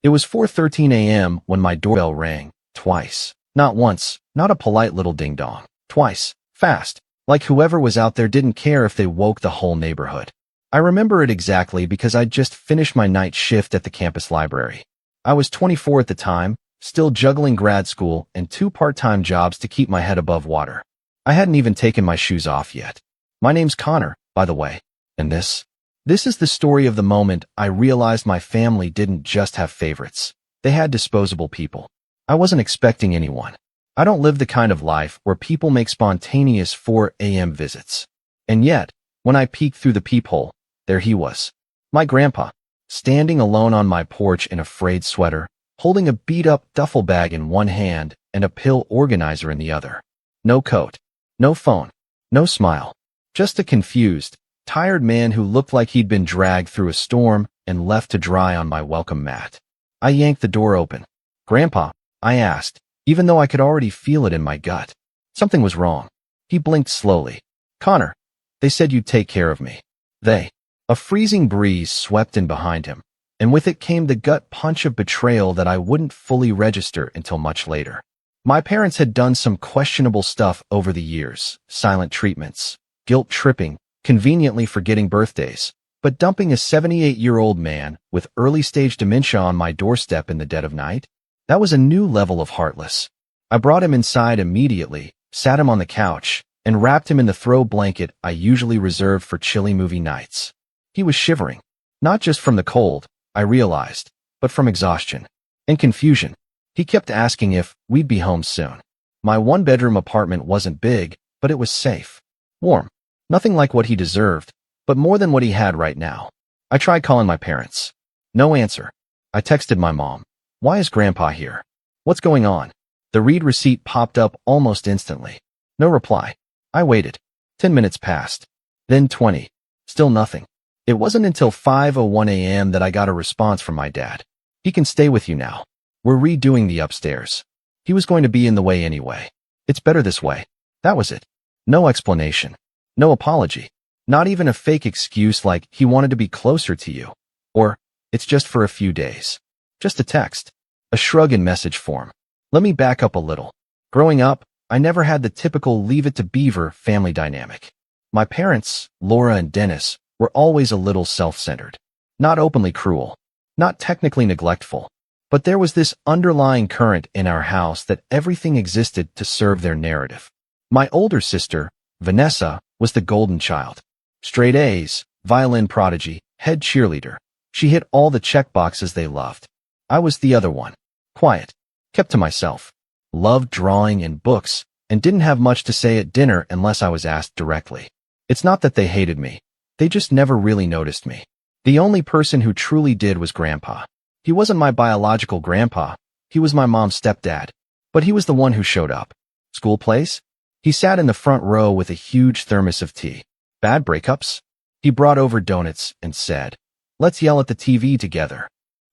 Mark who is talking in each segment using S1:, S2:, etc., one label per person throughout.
S1: It was 4:13 a.m. when my doorbell rang, twice. Not once, not a polite little ding-dong. Twice, fast, like whoever was out there didn't care if they woke the whole neighborhood. I remember it exactly because I'd just finished my night shift at the campus library. I was 24 at the time, still juggling grad school and 2 part-time jobs to keep my head above water. I hadn't even taken my shoes off yet. My name's Connor, by the way, and this is the story of the moment I realized my family didn't just have favorites. They had disposable people. I wasn't expecting anyone. I don't live the kind of life where people make spontaneous 4 a.m. visits. And yet, when I peeked through the peephole, there he was. My grandpa, standing alone on my porch in a frayed sweater, holding a beat-up duffel bag in one hand and a pill organizer in the other. No coat, no phone, no smile. Just a confused, tired man who looked like he'd been dragged through a storm and left to dry on my welcome mat. I yanked the door open. "Grandpa," I asked, even though I could already feel it in my gut. Something was wrong. He blinked slowly. "Connor, they said you'd take care of me." They. A freezing breeze swept in behind him, and with it came the gut punch of betrayal that I wouldn't fully register until much later. My parents had done some questionable stuff over the years: silent treatments, guilt tripping, conveniently forgetting birthdays, but dumping a 78-year-old man with early-stage dementia on my doorstep in the dead of night? That was a new level of heartless. I brought him inside immediately, sat him on the couch, and wrapped him in the throw blanket I usually reserved for chilly movie nights. He was shivering, not just from the cold, I realized, but from exhaustion and confusion. He kept asking if we'd be home soon. My one-bedroom apartment wasn't big, but it was safe. Warm. Nothing like what he deserved, but more than what he had right now. I tried calling my parents. No answer. I texted my mom. "Why is Grandpa here? What's going on?" The read receipt popped up almost instantly. No reply. I waited. 10 minutes passed. Then 20. Still nothing. It wasn't until 5:01 a.m. that I got a response from my dad. "He can stay with you now. We're redoing the upstairs." He was going to be in the way anyway. "It's better this way." That was it. No explanation. No apology. Not even a fake excuse like he wanted to be closer to you. Or, "It's just for a few days." Just a text. A shrug in message form. Let me back up a little. Growing up, I never had the typical Leave It to Beaver family dynamic. My parents, Laura and Dennis, were always a little self-centered. Not openly cruel. Not technically neglectful. But there was this underlying current in our house that everything existed to serve their narrative. My older sister, Vanessa, was the golden child. Straight A's, violin prodigy, head cheerleader. She hit all the checkboxes they loved. I was the other one. Quiet. Kept to myself. Loved drawing and books, and didn't have much to say at dinner unless I was asked directly. It's not that they hated me. They just never really noticed me. The only person who truly did was Grandpa. He wasn't my biological grandpa. He was my mom's stepdad. But he was the one who showed up. School plays? He sat in the front row with a huge thermos of tea. Bad breakups? He brought over donuts and said, "Let's yell at the TV together."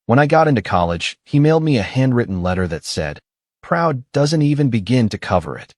S1: When I got into college, he mailed me a handwritten letter that said, "Proud doesn't even begin to cover it."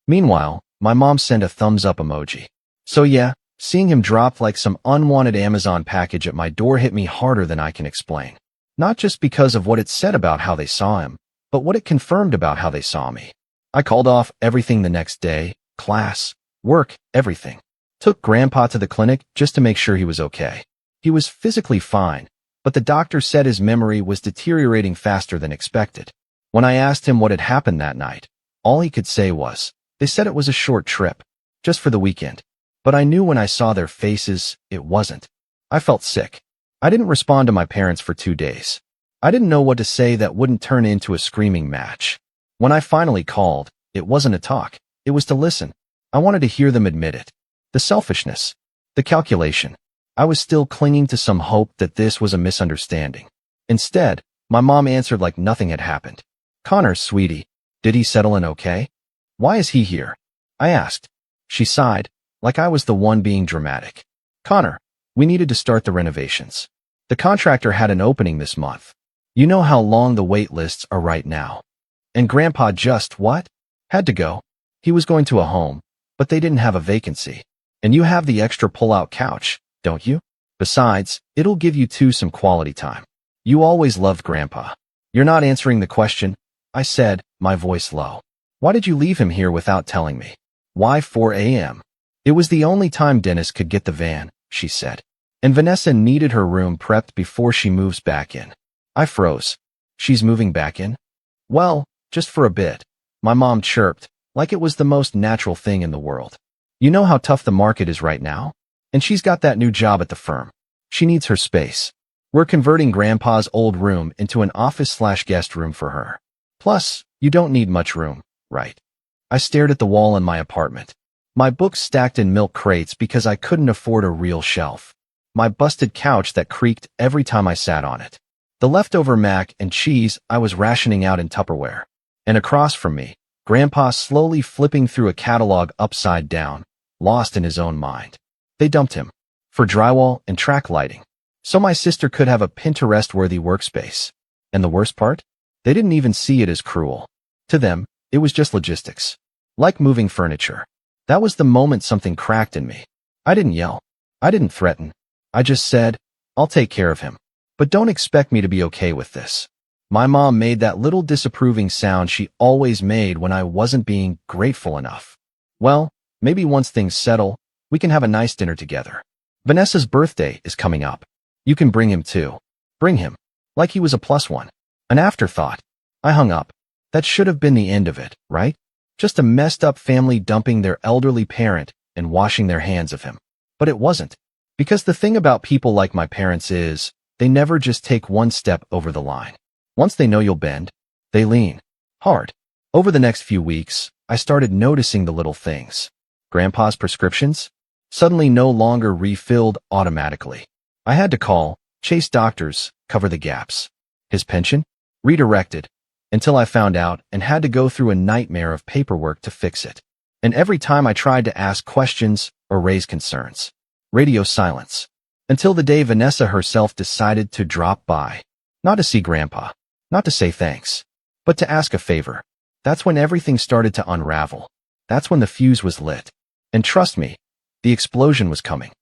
S1: Meanwhile, my mom sent a thumbs-up emoji. So yeah, seeing him drop like some unwanted Amazon package at my door hit me harder than I can explain. Not just because of what it said about how they saw him, but what it confirmed about how they saw me. I called off everything the next day, class, work, everything. Took Grandpa to the clinic just to make sure he was okay. He was physically fine, but the doctor said his memory was deteriorating faster than expected. When I asked him what had happened that night, all he could say was, "They said it was a short trip, just for the weekend." But I knew when I saw their faces, it wasn't. I felt sick. I didn't respond to my parents for 2 days. I didn't know what to say that wouldn't turn into a screaming match. When I finally called, it wasn't a talk. It was to listen. I wanted to hear them admit it. The selfishness. The calculation. I was still clinging to some hope that this was a misunderstanding. Instead, my mom answered like nothing had happened. "Connor, sweetie, did he settle in okay? Why is he here?" I asked. She sighed, like I was the one being dramatic. "Connor, we needed to start the renovations. The contractor had an opening this month. You know how long the wait lists are right now. And Grandpa just, what? Had to go. He was going to a home, but they didn't have a vacancy. And you have the extra pull-out couch, don't you? Besides, it'll give you two some quality time. You always loved Grandpa." You're not answering the question, I said, my voice low. Why did you leave him here without telling me? Why 4 a.m.? It was the only time Dennis could get the van, she said. And Vanessa needed her room prepped before she moves back in. I froze. She's moving back in? Well, just for a bit. My mom chirped, like it was the most natural thing in the world. You know how tough the market is right now? And she's got that new job at the firm. She needs her space. We're converting Grandpa's old room into an office/guest room for her. Plus, you don't need much room, right? I stared at the wall in my apartment. My books stacked in milk crates because I couldn't afford a real shelf. My busted couch that creaked every time I sat on it. The leftover mac and cheese I was rationing out in Tupperware. And across from me, Grandpa slowly flipping through a catalog upside down, lost in his own mind. They dumped him. For drywall and track lighting. So my sister could have a Pinterest-worthy workspace. And the worst part? They didn't even see it as cruel. To them, it was just logistics. Like moving furniture. That was the moment something cracked in me. I didn't yell. I didn't threaten. I just said, I'll take care of him. But don't expect me to be okay with this. My mom made that little disapproving sound she always made when I wasn't being grateful enough. Well, maybe once things settle, we can have a nice dinner together. Vanessa's birthday is coming up. You can bring him too. Bring him. Like he was a +1. An afterthought. I hung up. That should have been the end of it, right? Just a messed up family dumping their elderly parent and washing their hands of him. But it wasn't. Because the thing about people like my parents is, they never just take one step over the line. Once they know you'll bend, they lean. Hard. Over the next few weeks, I started noticing the little things. Grandpa's prescriptions? Suddenly no longer refilled automatically. I had to call, chase doctors, cover the gaps. His pension? Redirected. Until I found out and had to go through a nightmare of paperwork to fix it. And every time I tried to ask questions or raise concerns. Radio silence. Until the day Vanessa herself decided to drop by. Not to see Grandpa. Not to say thanks. But to ask a favor. That's when everything started to unravel. That's when the fuse was lit. And trust me, the explosion was coming.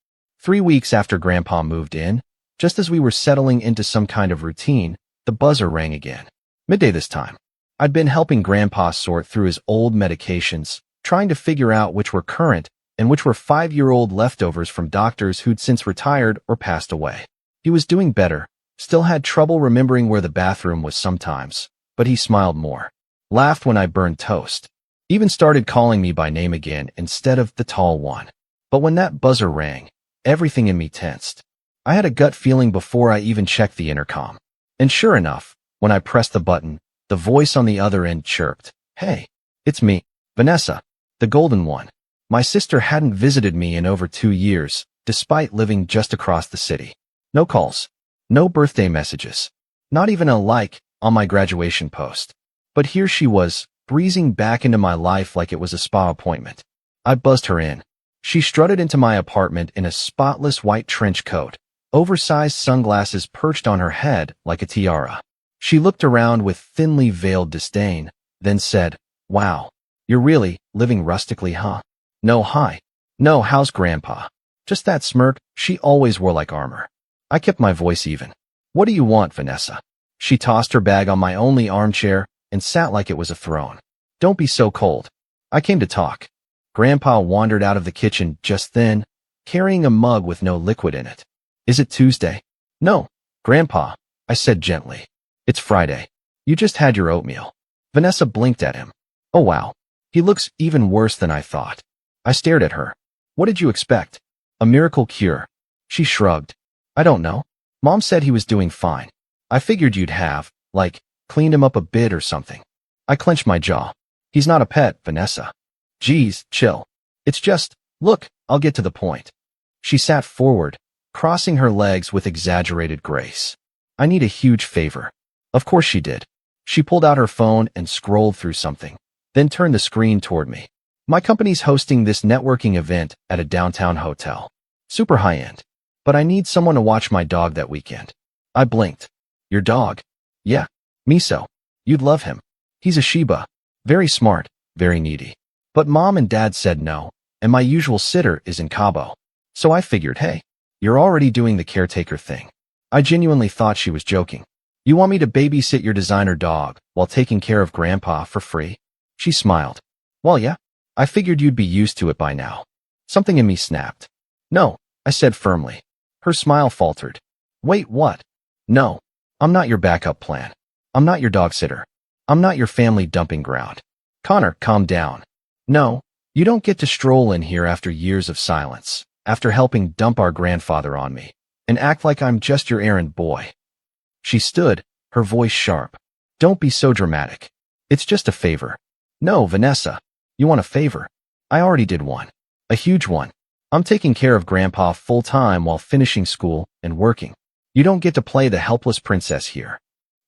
S1: 3 weeks after Grandpa moved in, just as we were settling into some kind of routine, the buzzer rang again. Midday this time. I'd been helping Grandpa sort through his old medications, trying to figure out which were current and which were 5-year-old leftovers from doctors who'd since retired or passed away. He was doing better, still had trouble remembering where the bathroom was sometimes, but he smiled more. Laughed when I burned toast. Even started calling me by name again instead of the tall one. But when that buzzer rang, everything in me tensed. I had a gut feeling before I even checked the intercom. And sure enough, when I pressed the button, the voice on the other end chirped. Hey, it's me, Vanessa, the golden one. My sister hadn't visited me in over 2 years, despite living just across the city. No calls. No birthday messages. Not even a like on my graduation post. But here she was, breezing back into my life like it was a spa appointment. I buzzed her in. She strutted into my apartment in a spotless white trench coat, oversized sunglasses perched on her head like a tiara. She looked around with thinly veiled disdain, then said, Wow, you're really living rustically, huh? No, hi. No, how's Grandpa? Just that smirk she always wore like armor. I kept my voice even. What do you want, Vanessa? She tossed her bag on my only armchair and sat like it was a throne. Don't be so cold. I came to talk. Grandpa wandered out of the kitchen just then, carrying a mug with no liquid in it. Is it Tuesday? No, Grandpa, I said gently. It's Friday. You just had your oatmeal. Vanessa blinked at him. Oh wow. He looks even worse than I thought. I stared at her. What did you expect? A miracle cure. She shrugged. I don't know. Mom said he was doing fine. I figured you'd have, like, cleaned him up a bit or something. I clenched my jaw. He's not a pet, Vanessa. Geez, chill. It's just, look, I'll get to the point. She sat forward, crossing her legs with exaggerated grace. I need a huge favor. Of course she did. She pulled out her phone and scrolled through something, then turned the screen toward me. My company's hosting this networking event at a downtown hotel. Super high-end. But I need someone to watch my dog that weekend. I blinked. Your dog? Yeah, Miso. You'd love him. He's a Shiba. Very smart, very needy. But Mom and Dad said no, and my usual sitter is in Cabo. So I figured, hey, you're already doing the caretaker thing. I genuinely thought she was joking. You want me to babysit your designer dog while taking care of Grandpa for free? She smiled. Well, yeah. I figured you'd be used to it by now. Something in me snapped. No, I said firmly. Her smile faltered. Wait, what? No, I'm not your backup plan. I'm not your dog sitter. I'm not your family dumping ground. Connor, calm down. No, you don't get to stroll in here after years of silence, after helping dump our grandfather on me, and act like I'm just your errand boy. She stood, her voice sharp. Don't be so dramatic. It's just a favor. No, Vanessa. You want a favor? I already did one. A huge one. I'm taking care of Grandpa full-time while finishing school and working. You don't get to play the helpless princess here.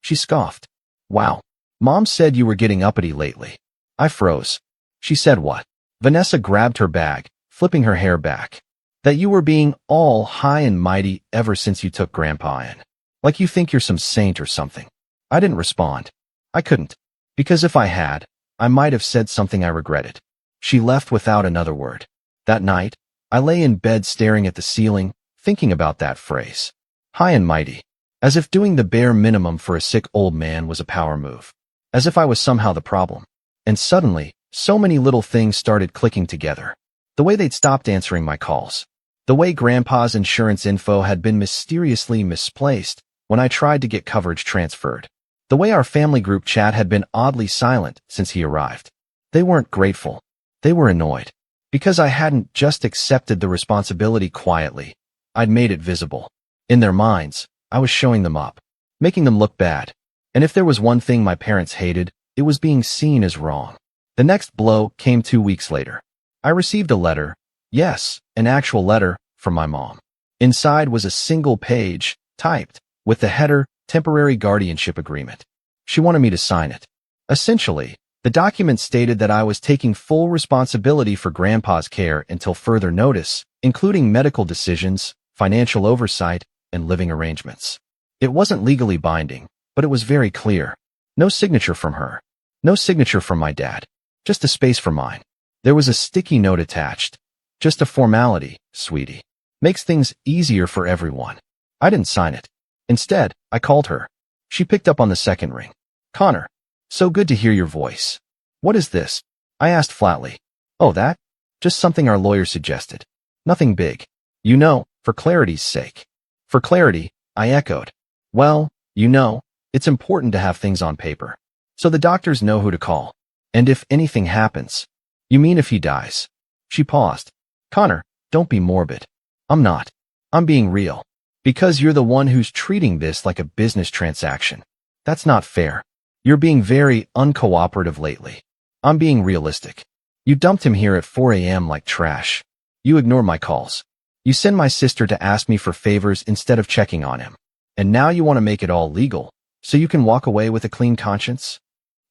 S1: She scoffed. Wow. Mom said you were getting uppity lately. I froze. She said what? Vanessa grabbed her bag, flipping her hair back. That you were being all high and mighty ever since you took Grandpa in. Like you think you're some saint or something. I didn't respond. I couldn't. Because if I had, I might have said something I regretted. She left without another word. That night, I lay in bed staring at the ceiling, thinking about that phrase. High and mighty. As if doing the bare minimum for a sick old man was a power move. As if I was somehow the problem. And suddenly, so many little things started clicking together. The way they'd stopped answering my calls. The way Grandpa's insurance info had been mysteriously misplaced when I tried to get coverage transferred. The way our family group chat had been oddly silent since he arrived. They weren't grateful. They were annoyed. Because I hadn't just accepted the responsibility quietly. I'd made it visible. In their minds, I was showing them up. Making them look bad. And if there was one thing my parents hated, it was being seen as wrong. The next blow came 2 weeks later. I received a letter. Yes, an actual letter from my mom. Inside was a single page, typed, with the header, Temporary Guardianship Agreement. She wanted me to sign it. Essentially, the document stated that I was taking full responsibility for Grandpa's care until further notice, including medical decisions, financial oversight, and living arrangements. It wasn't legally binding, but it was very clear. No signature from her. No signature from my dad. Just a space for mine. There was a sticky note attached. Just a formality, sweetie. Makes things easier for everyone. I didn't sign it. Instead, I called her. She picked up on the second ring. Connor, so good to hear your voice. What is this? I asked flatly. Oh, that? Just something our lawyer suggested. Nothing big. You know, for clarity's sake. For clarity, I echoed. Well, you know, it's important to have things on paper. So the doctors know who to call. And if anything happens. You mean if he dies? She paused. Connor, don't be morbid. I'm not. I'm being real. Because you're the one who's treating this like a business transaction. That's not fair. You're being very uncooperative lately. I'm being realistic. You dumped him here at 4 a.m. like trash. You ignore my calls. You send my sister to ask me for favors instead of checking on him. And now you want to make it all legal, so you can walk away with a clean conscience?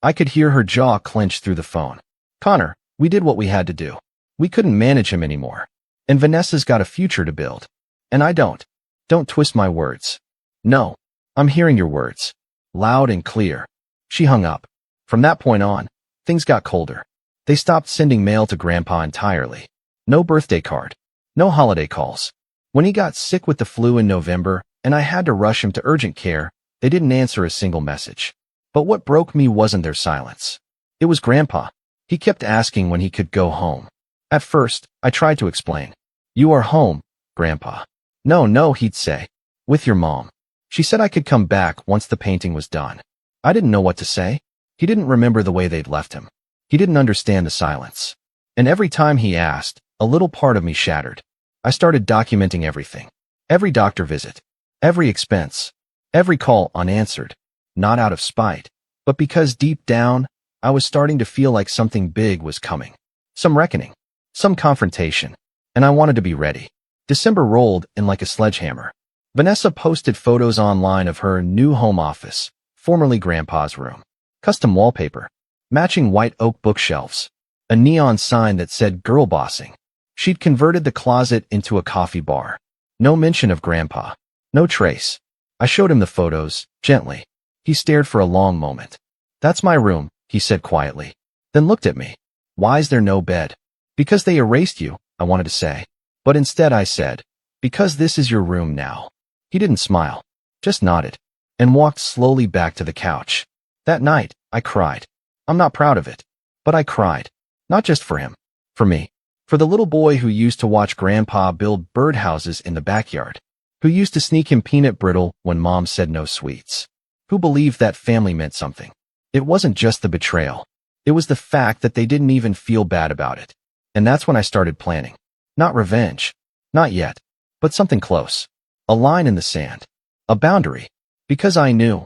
S1: I could hear her jaw clench through the phone. Connor, we did what we had to do. We couldn't manage him anymore. And Vanessa's got a future to build. And I don't. Don't twist my words. No, I'm hearing your words. Loud and clear. She hung up. From that point on, things got colder. They stopped sending mail to Grandpa entirely. No birthday card. No holiday calls. When he got sick with the flu in November and I had to rush him to urgent care, they didn't answer a single message. But what broke me wasn't their silence. It was Grandpa. He kept asking when he could go home. At first, I tried to explain. You are home, Grandpa. No, he'd say. With your mom. She said I could come back once the painting was done. I didn't know what to say. He didn't remember the way they'd left him. He didn't understand the silence. And every time he asked, a little part of me shattered. I started documenting everything. Every doctor visit. Every expense. Every call unanswered. Not out of spite, but because deep down, I was starting to feel like something big was coming. Some reckoning. Some confrontation. And I wanted to be ready. December rolled in like a sledgehammer. Vanessa posted photos online of her new home office, formerly Grandpa's room. Custom wallpaper. Matching white oak bookshelves. A neon sign that said girl bossing. She'd converted the closet into a coffee bar. No mention of Grandpa. No trace. I showed him the photos, gently. He stared for a long moment. That's my room, he said quietly. Then looked at me. Why's there no bed? Because they erased you, I wanted to say. But instead I said, because this is your room now. He didn't smile. Just nodded. and walked slowly back to the couch. That night, I cried. I'm not proud of it, but I cried. Not just for him. For me. For the little boy who used to watch Grandpa build birdhouses in the backyard. Who used to sneak him peanut brittle when Mom said no sweets. Who believed that family meant something. It wasn't just the betrayal. It was the fact that they didn't even feel bad about it. And that's when I started planning. Not revenge. Not yet. But something close. A line in the sand. A boundary. Because I knew,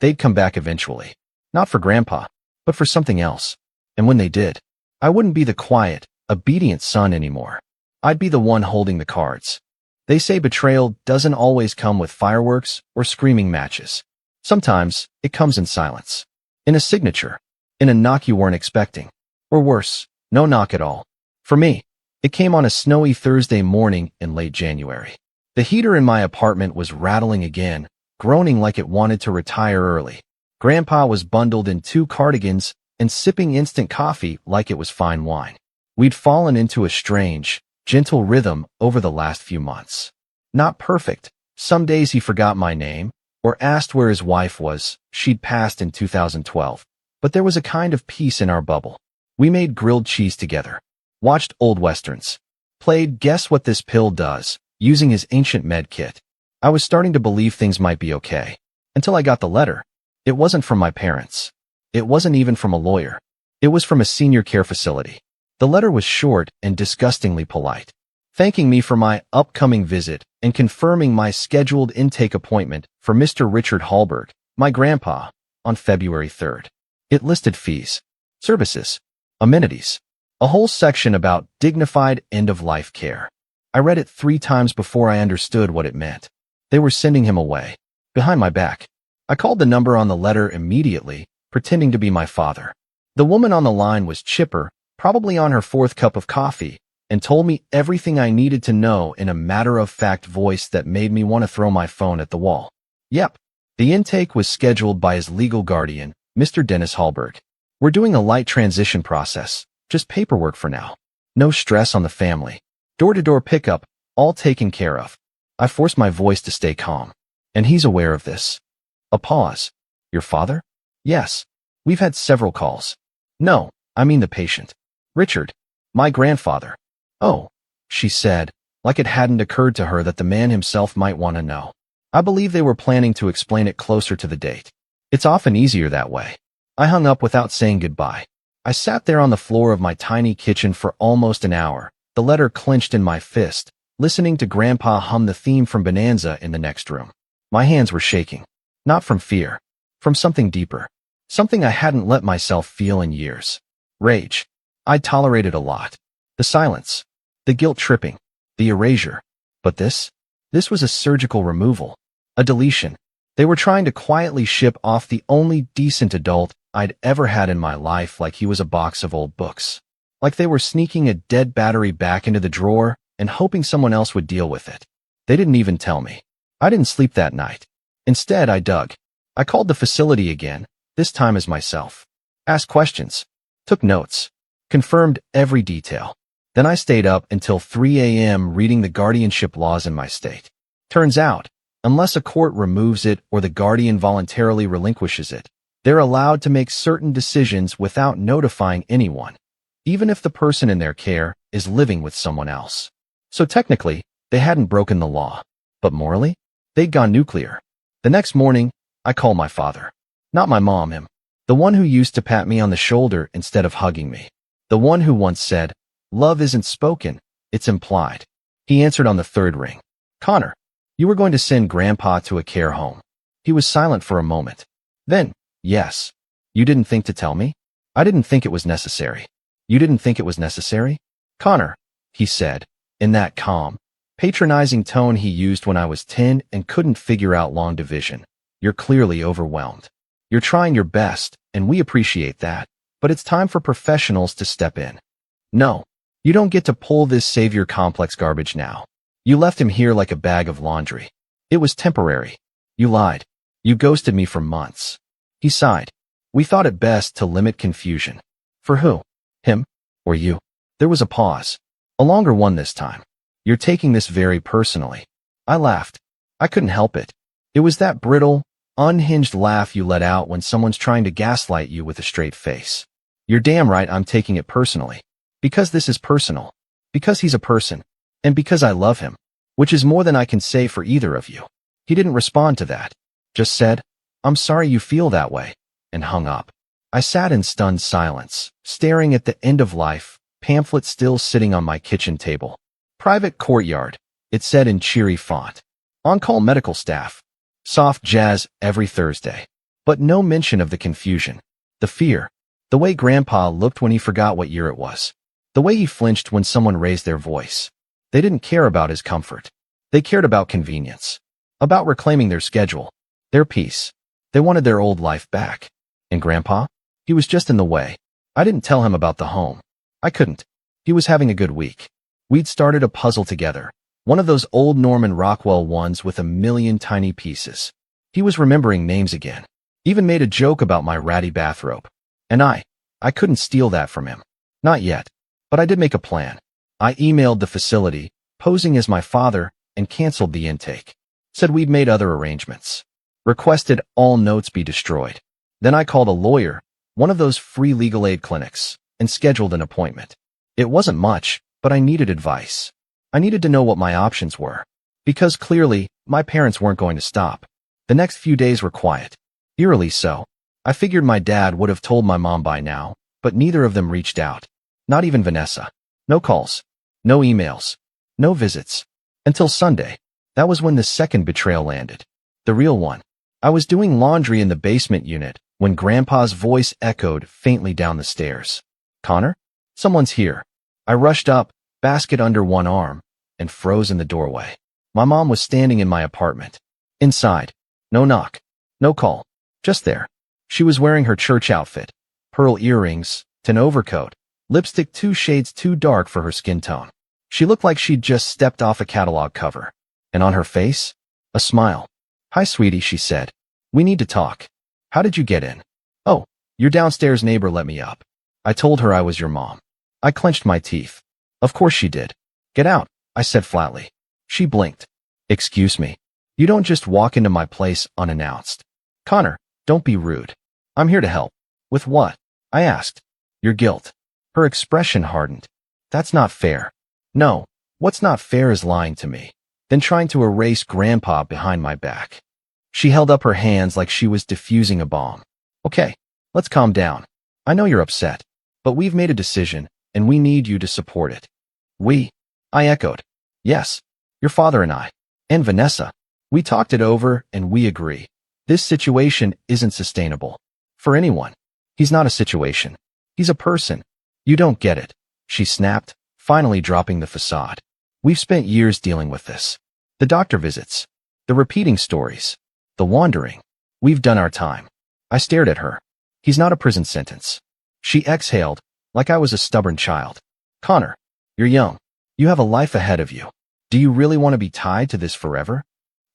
S1: they'd come back eventually. Not for Grandpa, but for something else. And when they did, I wouldn't be the quiet, obedient son anymore. I'd be the one holding the cards. They say betrayal doesn't always come with fireworks or screaming matches. Sometimes, it comes in silence. In a signature. In a knock you weren't expecting. Or worse, no knock at all. For me, it came on a snowy Thursday morning in late January. The heater in my apartment was rattling again, groaning like it wanted to retire early. Grandpa was bundled in 2 cardigans and sipping instant coffee like it was fine wine. We'd fallen into a strange, gentle rhythm over the last few months. Not perfect. Some days he forgot my name, or asked where his wife was. She'd passed in 2012. But there was a kind of peace in our bubble. We made grilled cheese together, watched old westerns, played Guess What This Pill Does, using his ancient med kit. I was starting to believe things might be okay. Until I got the letter. It wasn't from my parents. It wasn't even from a lawyer. It was from a senior care facility. The letter was short and disgustingly polite, thanking me for my upcoming visit and confirming my scheduled intake appointment for Mr. Richard Hallberg, my grandpa, on February 3rd. It listed fees, services, amenities, a whole section about dignified end-of-life care. I read it 3 times before I understood what it meant. They were sending him away, behind my back. I called the number on the letter immediately, pretending to be my father. The woman on the line was chipper, probably on her 4th cup of coffee, and told me everything I needed to know in a matter-of-fact voice that made me want to throw my phone at the wall. Yep, the intake was scheduled by his legal guardian, Mr. Dennis Hallberg. We're doing a light transition process, just paperwork for now. No stress on the family. Door-to-door pickup, all taken care of. I forced my voice to stay calm. And he's aware of this. A pause. Your father? Yes. We've had several calls. No, I mean the patient. Richard. My grandfather. Oh, she said, like it hadn't occurred to her that the man himself might want to know. I believe they were planning to explain it closer to the date. It's often easier that way. I hung up without saying goodbye. I sat there on the floor of my tiny kitchen for almost an hour, the letter clenched in my fist, listening to Grandpa hum the theme from Bonanza in the next room. My hands were shaking. Not from fear. From something deeper. Something I hadn't let myself feel in years. Rage. I'd tolerated a lot. The silence. The guilt tripping. The erasure. But this was a surgical removal. A deletion. They were trying to quietly ship off the only decent adult I'd ever had in my life like he was a box of old books. Like they were sneaking a dead battery back into the drawer and hoping someone else would deal with it. They didn't even tell me. I didn't sleep that night. Instead, I dug. I called the facility again, this time as myself. Asked questions. Took notes. Confirmed every detail. Then I stayed up until 3 a.m. reading the guardianship laws in my state. Turns out, unless a court removes it or the guardian voluntarily relinquishes it, they're allowed to make certain decisions without notifying anyone, even if the person in their care is living with someone else. So technically, they hadn't broken the law. But morally, they'd gone nuclear. The next morning, I called my father. Not my mom, him. The one who used to pat me on the shoulder instead of hugging me. The one who once said, "Love isn't spoken, it's implied." He answered on the 3rd ring. "Connor, you were going to send Grandpa to a care home." He was silent for a moment. Then, "Yes. You didn't think to tell me?" "I didn't think it was necessary." "You didn't think it was necessary?" "Connor," he said, in that calm, patronizing tone he used when I was 10 and couldn't figure out long division. "You're clearly overwhelmed. You're trying your best, and we appreciate that, but it's time for professionals to step in. No, you don't get to pull this savior complex garbage now. You left him here like a bag of laundry. It was temporary. You lied. You ghosted me for months." He sighed. "We thought it best to limit confusion." "For who? Him? Or you?" There was a pause. A longer one this time. "You're taking this very personally." I laughed. I couldn't help it. It was that brittle, unhinged laugh you let out when someone's trying to gaslight you with a straight face. You're damn right I'm taking it personally. Because this is personal. Because he's a person. And because I love him. Which is more than I can say for either of you. He didn't respond to that. Just said, "I'm sorry you feel that way," and hung up. I sat in stunned silence, staring at the end-of-life pamphlet still sitting on my kitchen table. Private courtyard, it said in cheery font. On-call medical staff. Soft jazz every Thursday. But no mention of the confusion, the fear, the way Grandpa looked when he forgot what year it was, the way he flinched when someone raised their voice. They didn't care about his comfort. They cared about convenience, about reclaiming their schedule, their peace. They wanted their old life back. And Grandpa? He was just in the way. I didn't tell him about the home. I couldn't. He was having a good week. We'd started a puzzle together, one of those old Norman Rockwell ones with a million tiny pieces. He was remembering names again. Even made a joke about my ratty bathrobe. And I couldn't steal that from him. Not yet. But I did make a plan. I emailed the facility, posing as my father, and canceled the intake. Said we'd made other arrangements. Requested all notes be destroyed. Then I called a lawyer, one of those free legal aid clinics, and scheduled an appointment. It wasn't much, but I needed advice. I needed to know what my options were. Because clearly, my parents weren't going to stop. The next few days were quiet. Eerily so. I figured my dad would have told my mom by now, but neither of them reached out. Not even Vanessa. No calls. No emails. No visits. Until Sunday. That was when the second betrayal landed. The real one. I was doing laundry in the basement unit when Grandpa's voice echoed faintly down the stairs. "Connor? Someone's here." I rushed up, basket under one arm, and froze in the doorway. My mom was standing in my apartment. Inside. No knock. No call. Just there. She was wearing her church outfit. Pearl earrings, an overcoat, lipstick 2 shades too dark for her skin tone. She looked like she'd just stepped off a catalog cover. And on her face? A smile. "Hi, sweetie," she said. "We need to talk. How did you get in?" "Oh, your downstairs neighbor let me up." I told her I was your mom. I clenched my teeth. Of course she did. "Get out," I said flatly. She blinked. "Excuse me. You don't just walk into my place unannounced." "Connor, don't be rude. I'm here to help." "With what?" I asked. "Your guilt." Her expression hardened. "That's not fair." "No, what's not fair is lying to me, then trying to erase Grandpa behind my back." She held up her hands like she was defusing a bomb. "Okay, let's calm down. I know you're upset, but we've made a decision, and we need you to support it." "We?" I echoed. "Yes, your father and I. And Vanessa. We talked it over, and we agree. This situation isn't sustainable. For anyone. He's not a situation. He's a person. You don't get it," she snapped, finally dropping the facade. "We've spent years dealing with this. The doctor visits. The repeating stories. The wandering. We've done our time." I stared at her. "He's not a prison sentence." She exhaled, like I was a stubborn child. "Connor, you're young. You have a life ahead of you. Do you really want to be tied to this forever?"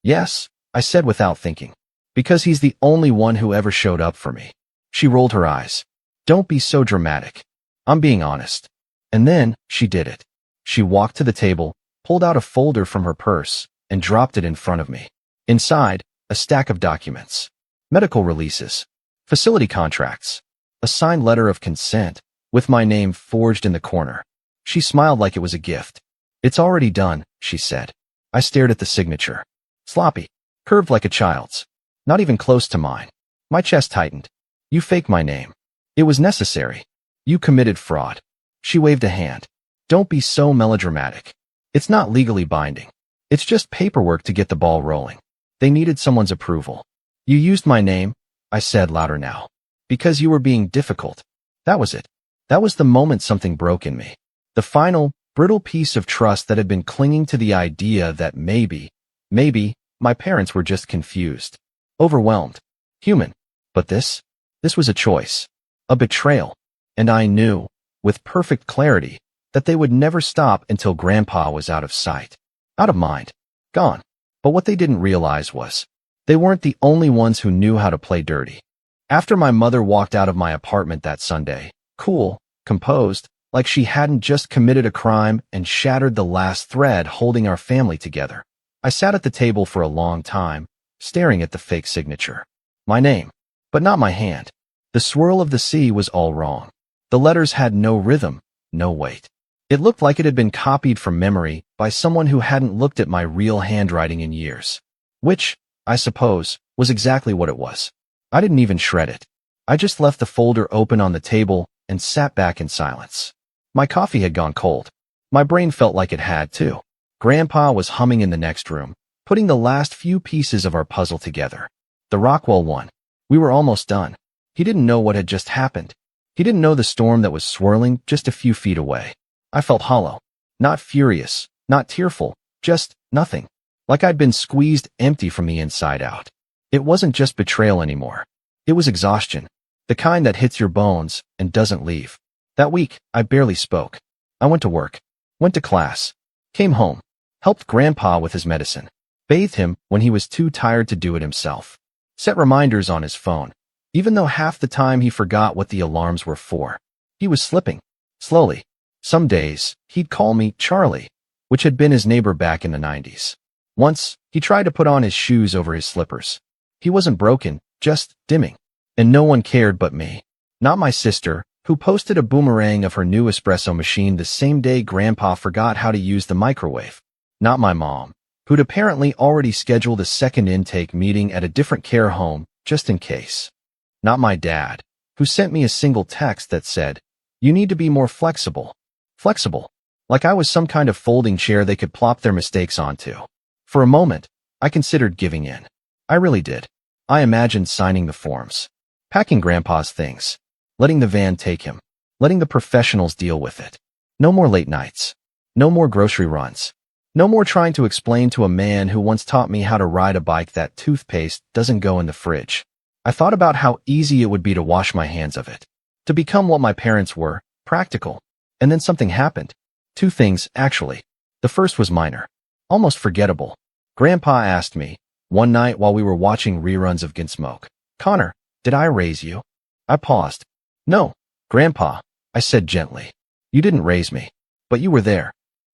S1: "Yes," I said without thinking. "Because he's the only one who ever showed up for me." She rolled her eyes. "Don't be so dramatic. I'm being honest." And then, she did it. She walked to the table, pulled out a folder from her purse, and dropped it in front of me. Inside, a stack of documents. Medical releases. Facility contracts. A signed letter of consent, with my name forged in the corner. She smiled like it was a gift. "It's already done," she said. I stared at the signature. Sloppy. Curved like a child's. Not even close to mine. My chest tightened. "You faked my name. It was necessary. You committed fraud." She waved a hand. "Don't be so melodramatic. It's not legally binding. It's just paperwork to get the ball rolling. They needed someone's approval. You used my name," I said louder now, "because you were being difficult. That was it. That was the moment something broke in me. The final, brittle piece of trust that had been clinging to the idea that maybe, my parents were just confused. Overwhelmed. Human. But this was a choice. A betrayal. And I knew, with perfect clarity, that they would never stop until Grandpa was out of sight. Out of mind. Gone. But what they didn't realize was, they weren't the only ones who knew how to play dirty. After my mother walked out of my apartment that Sunday, cool, composed, like she hadn't just committed a crime and shattered the last thread holding our family together, I sat at the table for a long time, staring at the fake signature. My name, but not my hand. The swirl of the sea was all wrong. The letters had no rhythm, no weight. It looked like it had been copied from memory by someone who hadn't looked at my real handwriting in years. Which, I suppose, was exactly what it was. I didn't even shred it. I just left the folder open on the table and sat back in silence. My coffee had gone cold. My brain felt like it had too. Grandpa was humming in the next room, putting the last few pieces of our puzzle together. The Rockwell one. We were almost done. He didn't know what had just happened. He didn't know the storm that was swirling just a few feet away. I felt hollow. Not furious, not tearful, just nothing. Like I'd been squeezed empty from the inside out. It wasn't just betrayal anymore. It was exhaustion. The kind that hits your bones and doesn't leave. That week, I barely spoke. I went to work, went to class, came home, helped Grandpa with his medicine, bathed him when he was too tired to do it himself, set reminders on his phone, even though half the time he forgot what the alarms were for. He was slipping, slowly. Some days, he'd call me Charlie, which had been his neighbor back in the 90s. Once, he tried to put on his shoes over his slippers. He wasn't broken, just dimming. And no one cared but me. Not my sister, who posted a boomerang of her new espresso machine the same day Grandpa forgot how to use the microwave. Not my mom, who'd apparently already scheduled a second intake meeting at a different care home, just in case. Not my dad, who sent me a single text that said, "You need to be more flexible." Flexible. Like I was some kind of folding chair they could plop their mistakes onto. For a moment, I considered giving in. I really did. I imagined signing the forms, packing Grandpa's things, letting the van take him, letting the professionals deal with it. No more late nights. No more grocery runs. No more trying to explain to a man who once taught me how to ride a bike that toothpaste doesn't go in the fridge. I thought about how easy it would be to wash my hands of it, to become what my parents were, practical. And then something happened. Two things, actually. The first was minor, almost forgettable. Grandpa asked me, one night while we were watching reruns of Gunsmoke, "Connor, did I raise you?" I paused. "No, Grandpa," I said gently. "You didn't raise me, but you were there."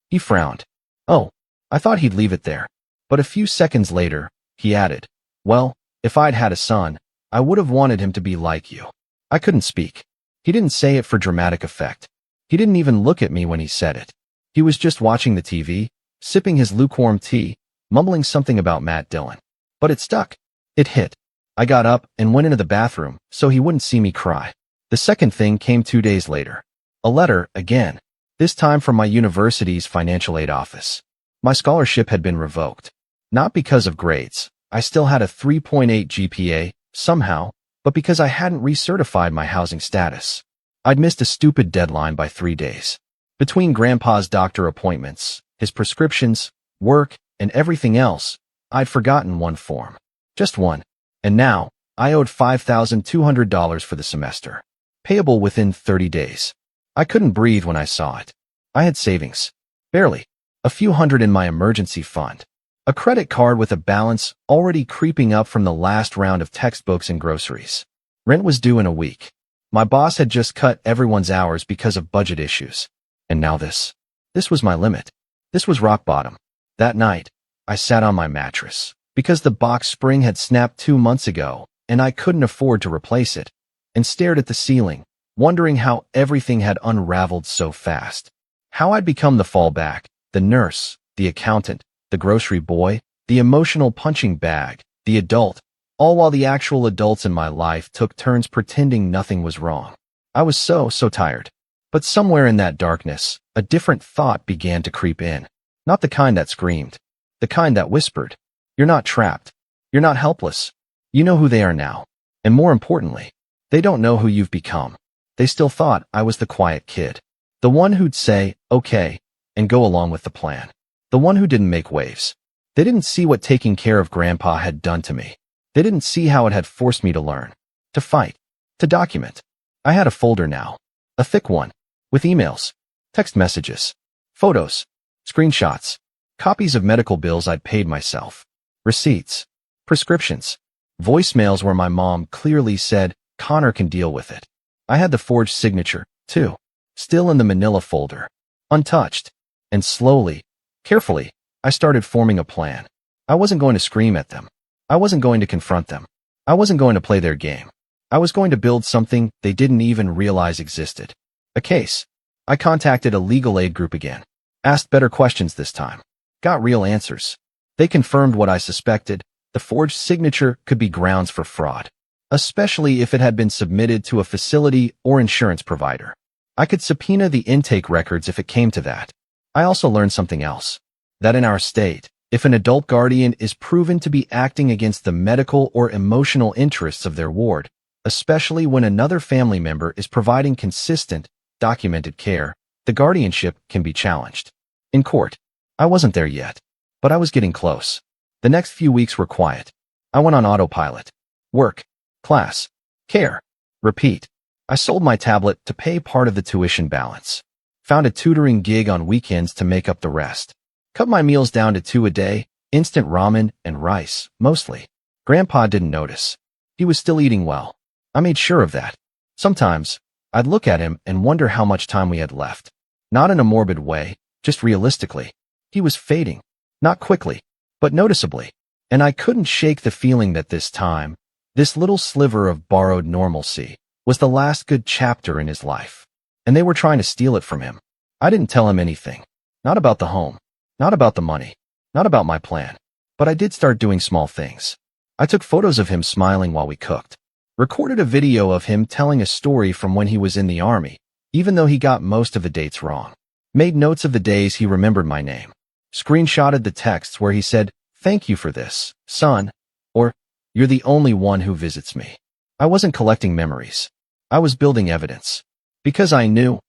S1: He frowned. Oh, I thought he'd leave it there. But a few seconds later, he added, "Well, if I'd had a son, I would have wanted him to be like you." I couldn't speak. He didn't say it for dramatic effect. He didn't even look at me when he said it. He was just watching the TV, sipping his lukewarm tea, mumbling something about Matt Dillon. But it stuck. It hit. I got up and went into the bathroom so he wouldn't see me cry. The second thing came 2 days later. A letter, again. This time from my university's financial aid office. My scholarship had been revoked. Not because of grades. I still had a 3.8 GPA, somehow, but because I hadn't recertified my housing status. I'd missed a stupid deadline by 3 days. Between Grandpa's doctor appointments, his prescriptions, work, and everything else, I'd forgotten one form. Just one. And now, I owed $5,200 for the semester. Payable within 30 days. I couldn't breathe when I saw it. I had savings. Barely. A few hundred in my emergency fund. A credit card with a balance already creeping up from the last round of textbooks and groceries. Rent was due in a week. My boss had just cut everyone's hours because of budget issues. And now this. This was my limit. This was rock bottom. That night, I sat on my mattress, because the box spring had snapped 2 months ago, and I couldn't afford to replace it, and stared at the ceiling, wondering how everything had unraveled so fast. How I'd become the fallback, the nurse, the accountant, the grocery boy, the emotional punching bag, the adult, all while the actual adults in my life took turns pretending nothing was wrong. I was so tired. But somewhere in that darkness, a different thought began to creep in. Not the kind that screamed. The kind that whispered, "You're not trapped. You're not helpless. You know who they are now. And more importantly, they don't know who you've become." They still thought I was the quiet kid. The one who'd say, "Okay," and go along with the plan. The one who didn't make waves. They didn't see what taking care of Grandpa had done to me. They didn't see how it had forced me to learn, to fight, to document. I had a folder now. A thick one. With emails, text messages, photos, screenshots, copies of medical bills I'd paid myself, receipts, prescriptions, voicemails where my mom clearly said, "Connor can deal with it." I had the forged signature, too, still in the manila folder, untouched. And slowly, carefully, I started forming a plan. I wasn't going to scream at them. I wasn't going to confront them. I wasn't going to play their game. I was going to build something they didn't even realize existed. A case. I contacted a legal aid group again. Asked better questions this time. Got real answers. They confirmed what I suspected. The forged signature could be grounds for fraud, especially if it had been submitted to a facility or insurance provider. I could subpoena the intake records if it came to that. I also learned something else. That in our state, if an adult guardian is proven to be acting against the medical or emotional interests of their ward, especially when another family member is providing consistent, documented care, the guardianship can be challenged. In court, I wasn't there yet, but I was getting close. The next few weeks were quiet. I went on autopilot. Work, class, care, repeat. I sold my tablet to pay part of the tuition balance. Found a tutoring gig on weekends to make up the rest. Cut my meals down to 2 a day, instant ramen and rice, mostly. Grandpa didn't notice. He was still eating well. I made sure of that. Sometimes, I'd look at him and wonder how much time we had left. Not in a morbid way, just realistically. He was fading. Not quickly, but noticeably. And I couldn't shake the feeling that this time, this little sliver of borrowed normalcy, was the last good chapter in his life. And they were trying to steal it from him. I didn't tell him anything. Not about the home. Not about the money. Not about my plan. But I did start doing small things. I took photos of him smiling while we cooked. Recorded a video of him telling a story from when he was in the army, even though he got most of the dates wrong. Made notes of the days he remembered my name. Screenshotted the texts where he said, "Thank you for this, son," or "You're the only one who visits me." I wasn't collecting memories. I was building evidence. Because I knew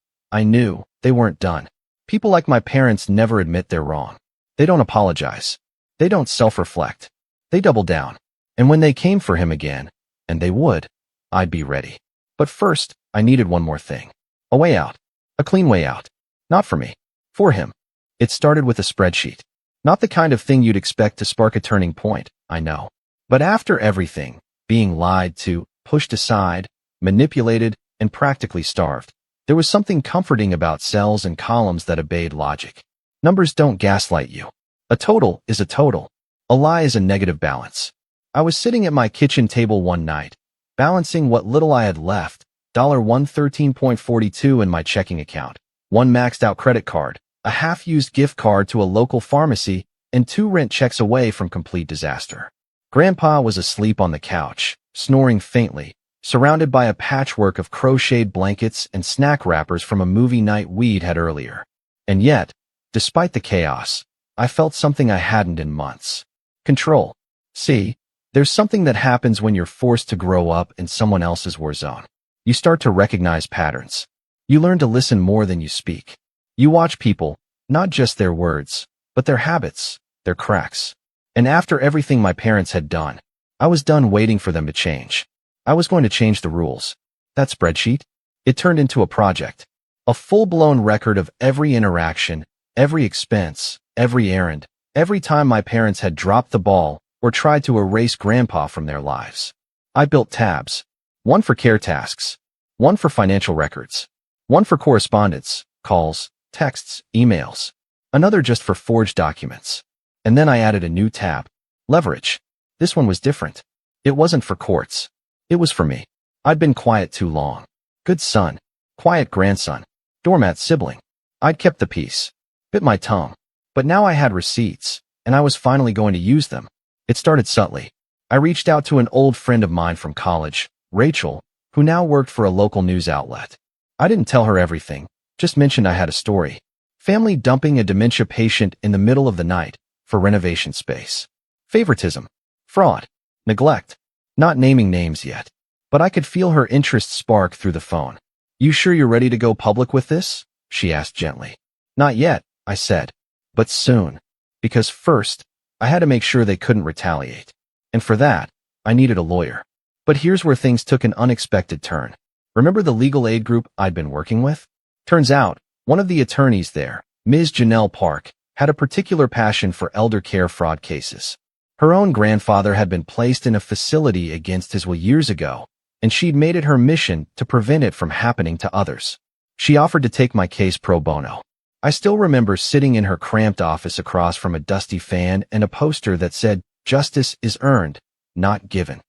S1: they weren't done. People like my parents never admit they're wrong. They don't apologize. They don't self-reflect. They double down. And when they came for him again, and they would, I'd be ready. But first, I needed one more thing. A way out. A clean way out. Not for me. For him. It started with a spreadsheet. Not the kind of thing you'd expect to spark a turning point, I know. But after everything, being lied to, pushed aside, manipulated, and practically starved, there was something comforting about cells and columns that obeyed logic. Numbers don't gaslight you. A total is a total. A lie is a negative balance. I was sitting at my kitchen table one night, balancing what little I had left, $113.42 in my checking account, one maxed-out credit card, a half-used gift card to a local pharmacy, and 2 rent checks away from complete disaster. Grandpa was asleep on the couch, snoring faintly, surrounded by a patchwork of crocheted blankets and snack wrappers from a movie night we'd had earlier. And yet, despite the chaos, I felt something I hadn't in months. Control. See, there's something that happens when you're forced to grow up in someone else's war zone. You start to recognize patterns. You learn to listen more than you speak. You watch people, not just their words, but their habits, their cracks. And after everything my parents had done, I was done waiting for them to change. I was going to change the rules. That spreadsheet? It turned into a project. A full-blown record of every interaction, every expense, every errand, every time my parents had dropped the ball or tried to erase Grandpa from their lives. I built tabs. One for care tasks. One for financial records. One for correspondence, calls, texts, emails. Another just for forged documents. And then I added a new tab. Leverage. This one was different. It wasn't for courts. It was for me. I'd been quiet too long. Good son. Quiet grandson. Doormat sibling. I'd kept the peace. Bit my tongue. But now I had receipts, and I was finally going to use them. It started subtly. I reached out to an old friend of mine from college, Rachel, who now worked for a local news outlet. I didn't tell her everything, just mentioned I had a story. Family dumping a dementia patient in the middle of the night for renovation space. Favoritism. Fraud. Neglect. Not naming names yet. But I could feel her interest spark through the phone. "You sure you're ready to go public with this?" she asked gently. "Not yet," I said. "But soon. Because first, I had to make sure they couldn't retaliate. And for that, I needed a lawyer." But here's where things took an unexpected turn. Remember the legal aid group I'd been working with? Turns out, one of the attorneys there, Ms. Janelle Park, had a particular passion for elder care fraud cases. Her own grandfather had been placed in a facility against his will years ago, and she'd made it her mission to prevent it from happening to others. She offered to take my case pro bono. I still remember sitting in her cramped office across from a dusty fan and a poster that said, "Justice is earned," not given.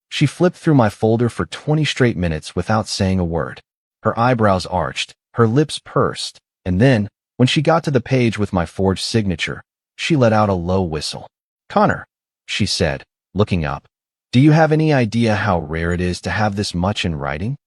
S1: She flipped through my folder for 20 straight minutes without saying a word. Her eyebrows arched, her lips pursed, and then, when she got to the page with my forged signature, she let out a low whistle. "Connor," she said, looking up, "do you have any idea how rare it is to have this much in writing?"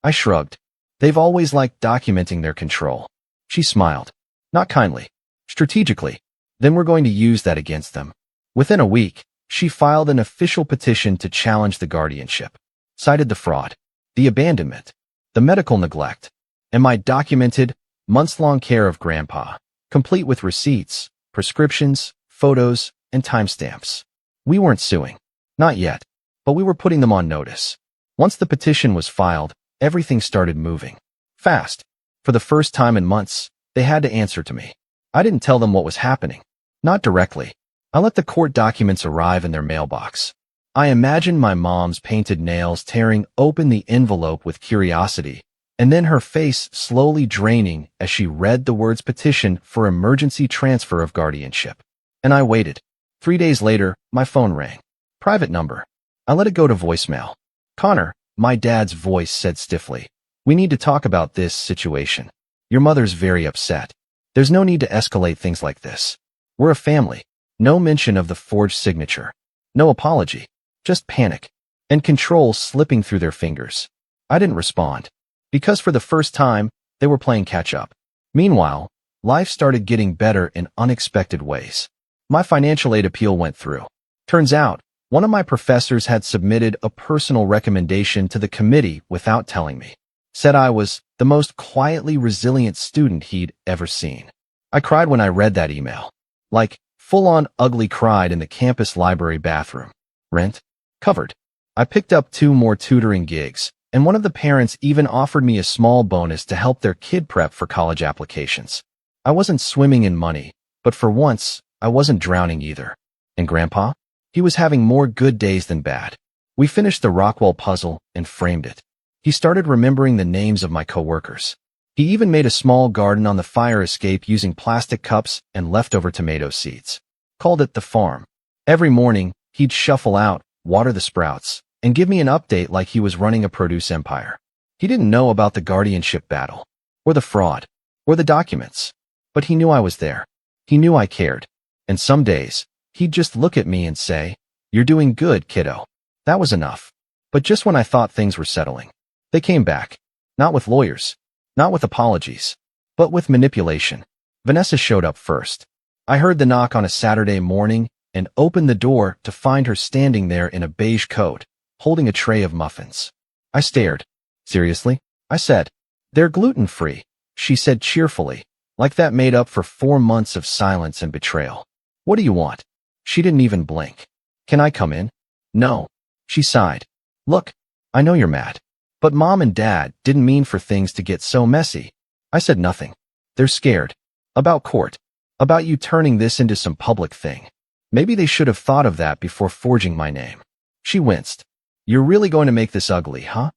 S1: I shrugged. "They've always liked documenting their control." She smiled. "Not kindly. Strategically. Then we're going to use that against them." Within a week, she filed an official petition to challenge the guardianship, cited the fraud, the abandonment, the medical neglect, and my documented, months-long care of Grandpa, complete with receipts, prescriptions, photos, and timestamps. We weren't suing. Not yet. But we were putting them on notice. Once the petition was filed, everything started moving. Fast. For the first time in months, they had to answer to me. I didn't tell them what was happening. Not directly. I let the court documents arrive in their mailbox. I imagined my mom's painted nails tearing open the envelope with curiosity, and then her face slowly draining as she read the words petition for emergency transfer of guardianship. And I waited. 3 days later, my phone rang. Private number. I let it go to voicemail. "Connor," my dad's voice said stiffly, "we need to talk about this situation. Your mother's very upset. There's no need to escalate things like this. We're a family." No mention of the forged signature. No apology. Just panic. And control slipping through their fingers. I didn't respond. Because for the first time, they were playing catch-up. Meanwhile, life started getting better in unexpected ways. My financial aid appeal went through. Turns out, one of my professors had submitted a personal recommendation to the committee without telling me. Said I was the most quietly resilient student he'd ever seen. I cried when I read that email. Like, full-on ugly cried in the campus library bathroom. Rent? Covered. I picked up 2 more tutoring gigs, and one of the parents even offered me a small bonus to help their kid prep for college applications. I wasn't swimming in money, but for once, I wasn't drowning either. And Grandpa? He was having more good days than bad. We finished the Rockwell puzzle and framed it. He started remembering the names of my coworkers. He even made a small garden on the fire escape using plastic cups and leftover tomato seeds. Called it the farm. Every morning, he'd shuffle out, water the sprouts, and give me an update like he was running a produce empire. He didn't know about the guardianship battle, or the fraud, or the documents. But he knew I was there. He knew I cared. And some days, he'd just look at me and say, "You're doing good, kiddo." That was enough. But just when I thought things were settling, they came back. Not with lawyers. Not with apologies, but with manipulation. Vanessa showed up first. I heard the knock on a Saturday morning and opened the door to find her standing there in a beige coat, holding a tray of muffins. I stared. "Seriously?" I said. "They're gluten-free," she said cheerfully, like that made up for 4 months of silence and betrayal. "What do you want?" She didn't even blink. "Can I come in?" "No." She sighed. "Look, I know you're mad. But Mom and Dad didn't mean for things to get so messy." I said nothing. "They're scared. About court. About you turning this into some public thing. Maybe they should have thought of that before forging my name." She winced. "You're really going to make this ugly, huh?"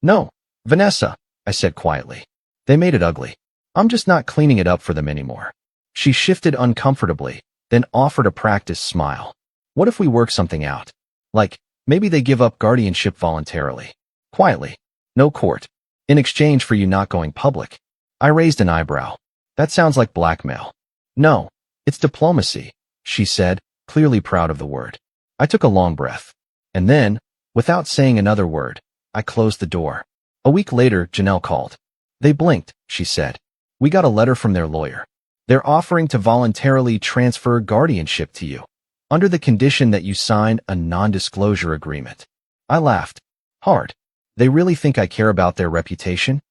S1: "No, Vanessa," I said quietly. "They made it ugly. I'm just not cleaning it up for them anymore." She shifted uncomfortably, then offered a practice smile. "What if we work something out? Like, maybe they give up guardianship voluntarily. Quietly. No court. In exchange for you not going public." I raised an eyebrow. "That sounds like blackmail." "No, it's diplomacy," she said, clearly proud of the word. I took a long breath. And then, without saying another word, I closed the door. A week later, Janelle called. "They blinked," she said. "We got a letter from their lawyer. They're offering to voluntarily transfer guardianship to you, under the condition that you sign a non-disclosure agreement." I laughed. Hard. "They really think I care about their reputation?"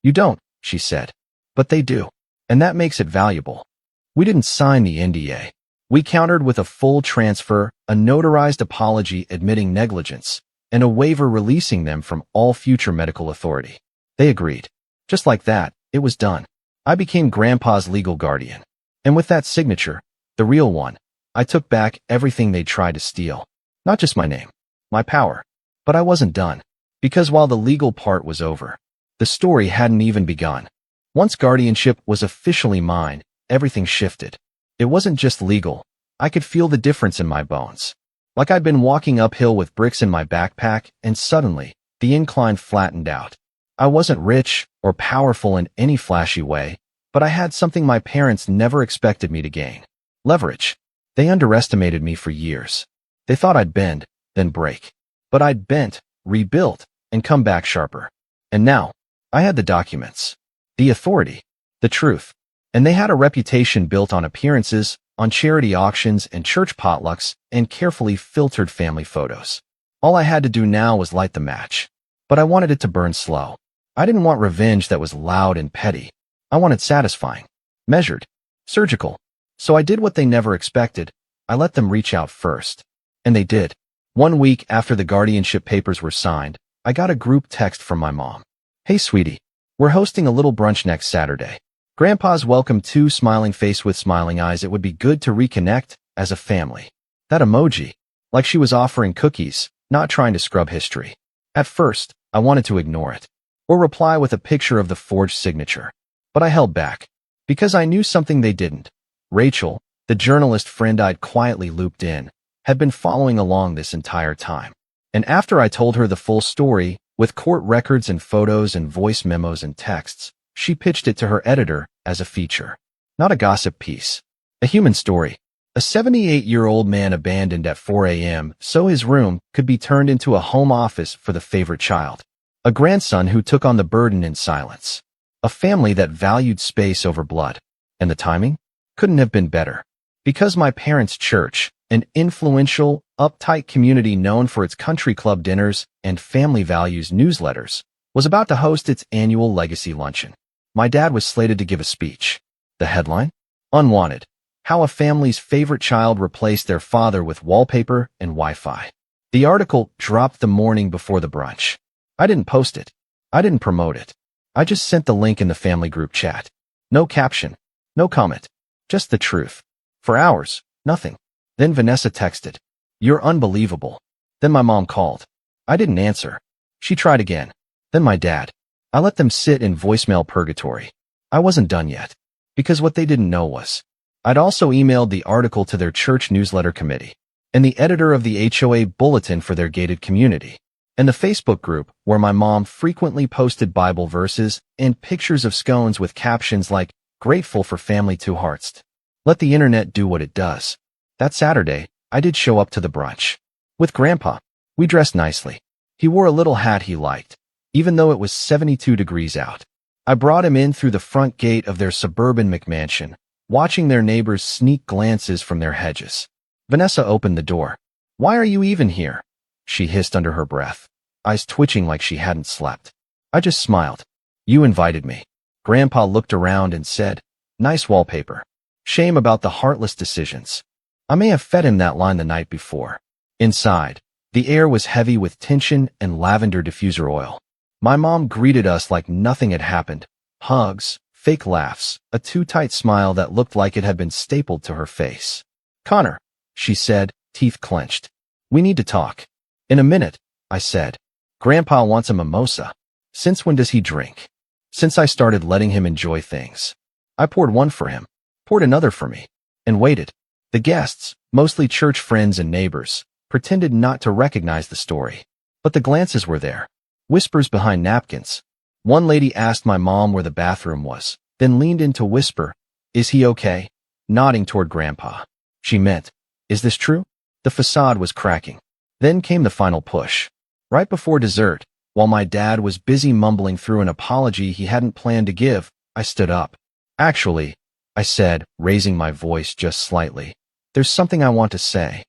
S1: "You don't," she said. "But they do. And that makes it valuable." We didn't sign the NDA. We countered with a full transfer, a notarized apology admitting negligence, and a waiver releasing them from all future medical authority. They agreed. Just like that, it was done. I became Grandpa's legal guardian. And with that signature, the real one, I took back everything they tried to steal. Not just my name, my power. But I wasn't done. Because while the legal part was over, the story hadn't even begun. Once guardianship was officially mine, everything shifted. It wasn't just legal. I could feel the difference in my bones. Like I'd been walking uphill with bricks in my backpack, and suddenly, the incline flattened out. I wasn't rich or powerful in any flashy way, but I had something my parents never expected me to gain. Leverage. They underestimated me for years. They thought I'd bend, then break. But I'd bent, rebuilt, and come back sharper. And now, I had the documents, the authority, the truth. And they had a reputation built on appearances, on charity auctions and church potlucks, and carefully filtered family photos. All I had to do now was light the match. But I wanted it to burn slow. I didn't want revenge that was loud and petty. I wanted satisfying, measured, surgical. So I did what they never expected. I let them reach out first. And they did. 1 week after the guardianship papers were signed, I got a group text from my mom. "Hey, sweetie, we're hosting a little brunch next Saturday. Grandpa's welcome too," smiling face with smiling eyes. "It would be good to reconnect as a family." That emoji, like she was offering cookies, not trying to scrub history. At first, I wanted to ignore it, or reply with a picture of the forged signature. But I held back, because I knew something they didn't. Rachel, the journalist friend I'd quietly looped in, had been following along this entire time. And after I told her the full story, with court records and photos and voice memos and texts, she pitched it to her editor as a feature. Not a gossip piece. A human story. A 78-year-old man abandoned at 4 a.m. so his room could be turned into a home office for the favorite child. A grandson who took on the burden in silence. A family that valued space over blood. And the timing? Couldn't have been better. Because my parents' church, an influential, uptight community known for its country club dinners and family values newsletters, was about to host its annual legacy luncheon. My dad was slated to give a speech. The headline? Unwanted. How a family's favorite child replaced their father with wallpaper and Wi-Fi. The article dropped the morning before the brunch. I didn't post it. I didn't promote it. I just sent the link in the family group chat. No caption. No comment. Just the truth. For hours, nothing. Then Vanessa texted, "You're unbelievable." Then my mom called. I didn't answer. She tried again. Then my dad. I let them sit in voicemail purgatory. I wasn't done yet. Because what they didn't know was, I'd also emailed the article to their church newsletter committee, and the editor of the HOA bulletin for their gated community, and the Facebook group where my mom frequently posted Bible verses and pictures of scones with captions like, "Grateful for family 2 hearts." Let the internet do what it does. That Saturday, I did show up to the brunch. With Grandpa. We dressed nicely. He wore a little hat he liked, even though it was 72 degrees out. I brought him in through the front gate of their suburban McMansion, watching their neighbors sneak glances from their hedges. Vanessa opened the door. "Why are you even here?" she hissed under her breath, eyes twitching like she hadn't slept. I just smiled. "You invited me." Grandpa looked around and said, "Nice wallpaper. Shame about the heartless decisions." I may have fed him that line the night before. Inside, the air was heavy with tension and lavender diffuser oil. My mom greeted us like nothing had happened. Hugs, fake laughs, a too tight smile that looked like it had been stapled to her face. "Connor," she said, teeth clenched. "We need to talk." "In a minute," I said. "Grandpa wants a mimosa." "Since when does he drink?" "Since I started letting him enjoy things." I poured one for him, poured another for me, and waited. The guests, mostly church friends and neighbors, pretended not to recognize the story. But the glances were there. Whispers behind napkins. One lady asked my mom where the bathroom was, then leaned in to whisper, "Is he okay?" nodding toward Grandpa. She meant, "Is this true?" The facade was cracking. Then came the final push. Right before dessert, while my dad was busy mumbling through an apology he hadn't planned to give, I stood up. "Actually," I said, raising my voice just slightly, "there's something I want to say."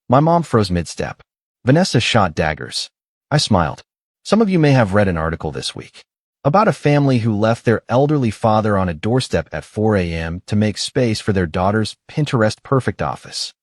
S1: My mom froze mid-step. Vanessa shot daggers. I smiled. Some of you may have read an article this week about a family who left their elderly father on a doorstep at 4 a.m. to make space for their daughter's Pinterest-perfect office.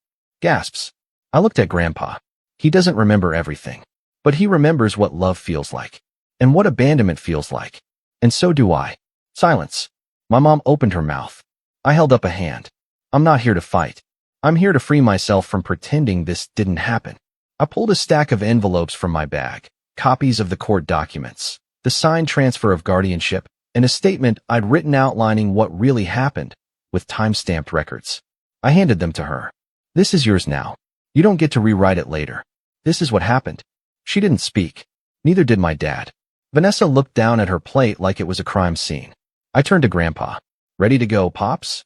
S1: Gasps. I looked at Grandpa. He doesn't remember everything, but he remembers what love feels like, and what abandonment feels like. And so do I. Silence. My mom opened her mouth. I held up a hand. "I'm not here to fight. I'm here to free myself from pretending this didn't happen." I pulled a stack of envelopes from my bag, copies of the court documents, the signed transfer of guardianship, and a statement I'd written outlining what really happened, with time-stamped records. I handed them to her. "This is yours now. You don't get to rewrite it later. This is what happened. She didn't speak. Neither did my dad. Vanessa looked down at her plate like it was a crime scene. I turned to Grandpa. Ready to go, Pops?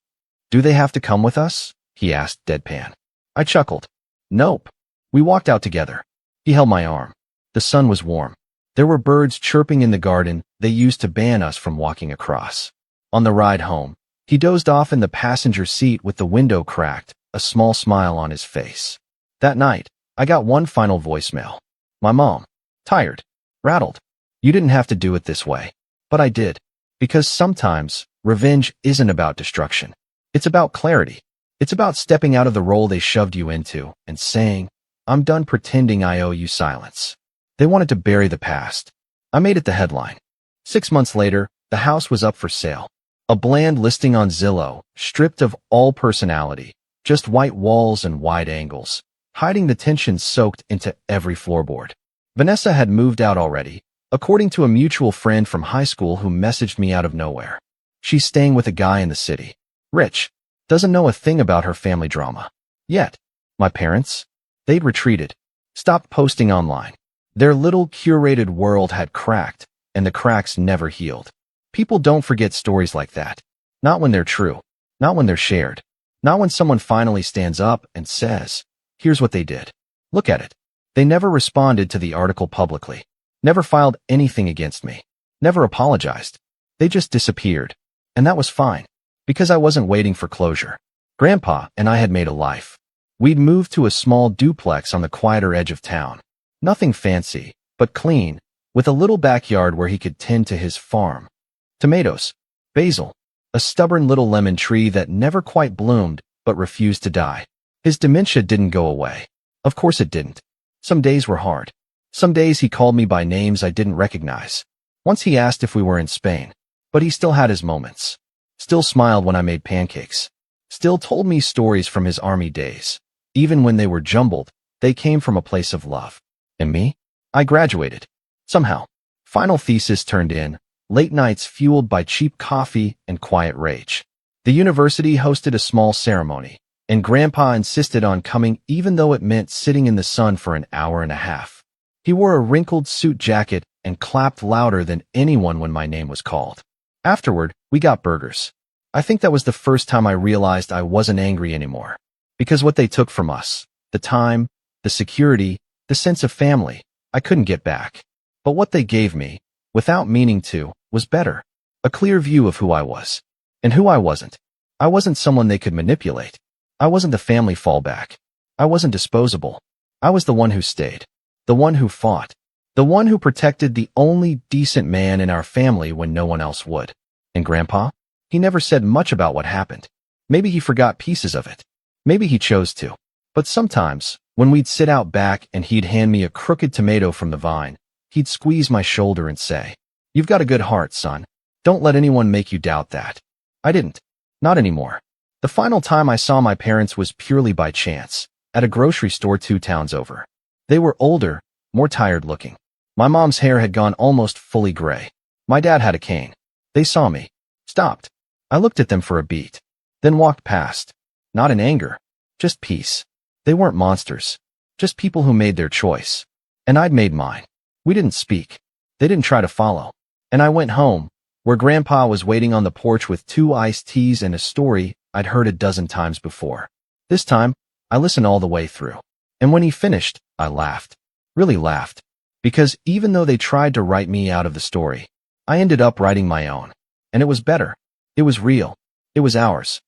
S1: Do they have to come with us? He asked deadpan. I chuckled. Nope. We walked out together. He held my arm. The sun was warm. There were birds chirping in the garden they used to ban us from walking across. On the ride home, he dozed off in the passenger seat with the window cracked, a small smile on his face. That night, I got one final voicemail. My mom. Tired. Rattled. You didn't have to do it this way. But I did. Because sometimes, revenge isn't about destruction. It's about clarity. It's about stepping out of the role they shoved you into and saying, I'm done pretending I owe you silence. They wanted to bury the past. I made it the headline. 6 months later, the house was up for sale. A bland listing on Zillow, stripped of all personality, just white walls and wide angles, hiding the tension soaked into every floorboard. Vanessa had moved out already, according to a mutual friend from high school who messaged me out of nowhere. She's staying with a guy in the city. Rich. Doesn't know a thing about her family drama. Yet. My parents? They'd retreated. Stopped posting online. Their little curated world had cracked, and the cracks never healed. People don't forget stories like that. Not when they're true. Not when they're shared. Not when someone finally stands up and says, here's what they did. Look at it. They never responded to the article publicly. Never filed anything against me. Never apologized. They just disappeared. And that was fine. Because I wasn't waiting for closure. Grandpa and I had made a life. We'd moved to a small duplex on the quieter edge of town. Nothing fancy, but clean, with a little backyard where he could tend to his farm. Tomatoes, basil, a stubborn little lemon tree that never quite bloomed but refused to die. His dementia didn't go away. Of course it didn't. Some days were hard. Some days he called me by names I didn't recognize. Once he asked if we were in Spain. But he still had his moments. Still smiled when I made pancakes. Still told me stories from his army days. Even when they were jumbled, they came from a place of love. And me? I graduated. Somehow. Final thesis turned in. Late nights fueled by cheap coffee and quiet rage. The university hosted a small ceremony, and Grandpa insisted on coming even though it meant sitting in the sun for an hour and a half. He wore a wrinkled suit jacket and clapped louder than anyone when my name was called. Afterward, we got burgers. I think that was the first time I realized I wasn't angry anymore. Because what they took from us, the time, the security, the sense of family, I couldn't get back. But what they gave me, without meaning to, was better. A clear view of who I was. And who I wasn't. I wasn't someone they could manipulate. I wasn't the family fallback. I wasn't disposable. I was the one who stayed. The one who fought. The one who protected the only decent man in our family when no one else would. And Grandpa? He never said much about what happened. Maybe he forgot pieces of it. Maybe he chose to. But sometimes, when we'd sit out back and he'd hand me a crooked tomato from the vine, he'd squeeze my shoulder and say, "You've got a good heart, son. Don't let anyone make you doubt that." I didn't. Not anymore. The final time I saw my parents was purely by chance, at a grocery store 2 towns over. They were older, more tired looking. My mom's hair had gone almost fully gray. My dad had a cane. They saw me. Stopped. I looked at them for a beat. Then walked past. Not in anger. Just peace. They weren't monsters. Just people who made their choice. And I'd made mine. We didn't speak. They didn't try to follow. And I went home, where Grandpa was waiting on the porch with 2 iced teas and a story I'd heard a dozen times before. This time, I listened all the way through. And when he finished, I laughed. Really laughed. Because even though they tried to write me out of the story, I ended up writing my own. And it was better. It was real. It was ours.